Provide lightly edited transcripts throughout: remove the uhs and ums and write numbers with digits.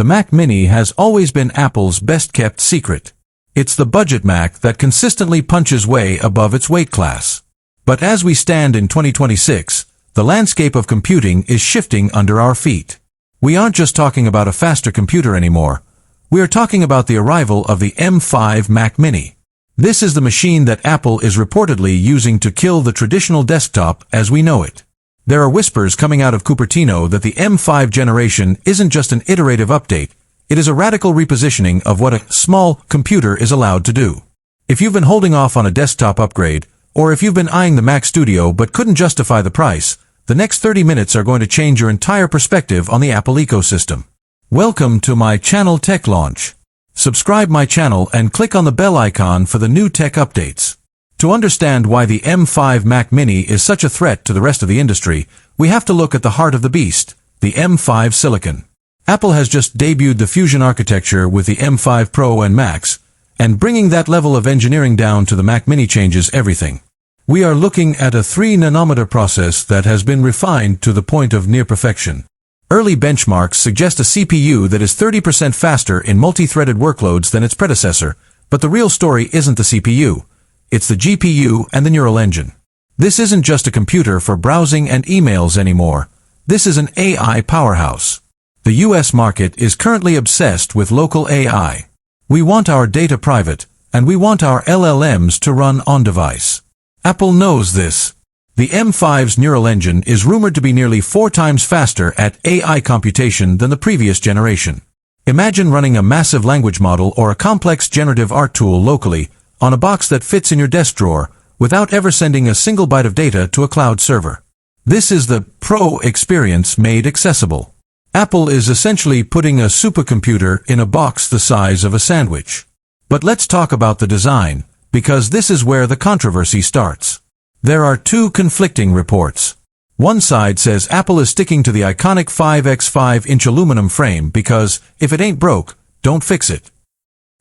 The Mac Mini has always been Apple's best-kept secret. It's the budget Mac that consistently punches way above its weight class. But as we stand in 2026, the landscape of computing is shifting under our feet. We aren't just talking about a faster computer anymore. We are talking about the arrival of the M5 Mac Mini. This is the machine that Apple is reportedly using to kill the traditional desktop as we know it. There are whispers coming out of Cupertino that the M5 generation isn't just an iterative update, it is a radical repositioning of what a small computer is allowed to do. If you've been holding off on a desktop upgrade, or if you've been eyeing the Mac Studio but couldn't justify the price, the next 30 minutes are going to change your entire perspective on the Apple ecosystem. Welcome to my channel Tech Launch. Subscribe my channel and click on the bell icon for the new tech updates. To understand why the M5 Mac Mini is such a threat to the rest of the industry, we have to look at the heart of the beast, the M5 Silicon. Apple has just debuted the Fusion architecture with the M5 Pro and Max, and bringing that level of engineering down to the Mac Mini changes everything. We are looking at a 3-nanometer process that has been refined to the point of near perfection. Early benchmarks suggest a CPU that is 30% faster in multi-threaded workloads than its predecessor, but the real story isn't the CPU. It's the GPU and the neural engine. This isn't just a computer for browsing and emails anymore. This is an AI powerhouse. The US market is currently obsessed with local AI. We want our data private, and we want our LLMs to run on-device. Apple knows this. The M5's neural engine is rumored to be nearly 4 times faster at AI computation than the previous generation. Imagine running a massive language model or a complex generative art tool locally on a box that fits in your desk drawer without ever sending a single byte of data to a cloud server. This is the Pro experience made accessible. Apple is essentially putting a supercomputer in a box the size of a sandwich. But let's talk about the design, because this is where the controversy starts. There are 2 conflicting reports. One side says Apple is sticking to the iconic 5x5-inch aluminum frame because, if it ain't broke, don't fix it.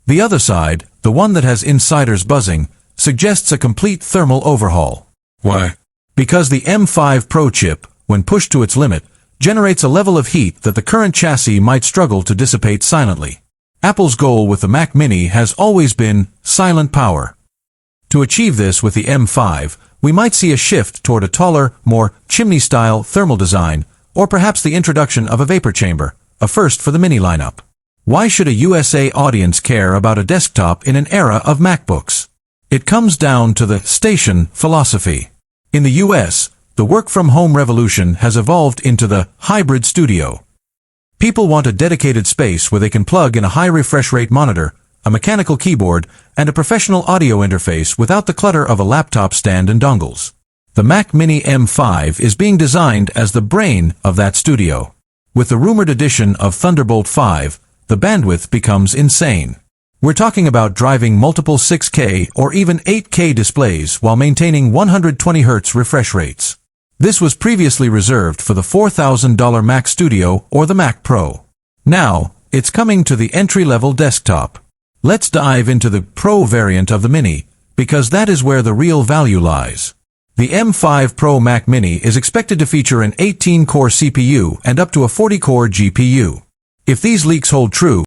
The other side, the one that has insiders buzzing, suggests a complete thermal overhaul. Why? Because the M5 Pro chip, when pushed to its limit, generates a level of heat that the current chassis might struggle to dissipate silently. Apple's goal with the Mac Mini has always been silent power. To achieve this with the M5, we might see a shift toward a taller, more chimney-style thermal design, or perhaps the introduction of a vapor chamber, a first for the Mini lineup. Why should a USA audience care about a desktop in an era of MacBooks? It comes down to the station philosophy. In the US, the work-from-home revolution has evolved into the hybrid studio. People want a dedicated space where they can plug in a high refresh rate monitor, a mechanical keyboard, and a professional audio interface without the clutter of a laptop stand and dongles. The Mac Mini M5 is being designed as the brain of that studio. With the rumored addition of Thunderbolt 5, the bandwidth becomes insane. We're talking about driving multiple 6K or even 8K displays while maintaining 120Hz refresh rates. This was previously reserved for the $4,000 Mac Studio or the Mac Pro. Now, it's coming to the entry-level desktop. Let's dive into the Pro variant of the Mini, because that is where the real value lies. The M5 Pro Mac Mini is expected to feature an 18-core CPU and up to a 40-core GPU. If these leaks hold true,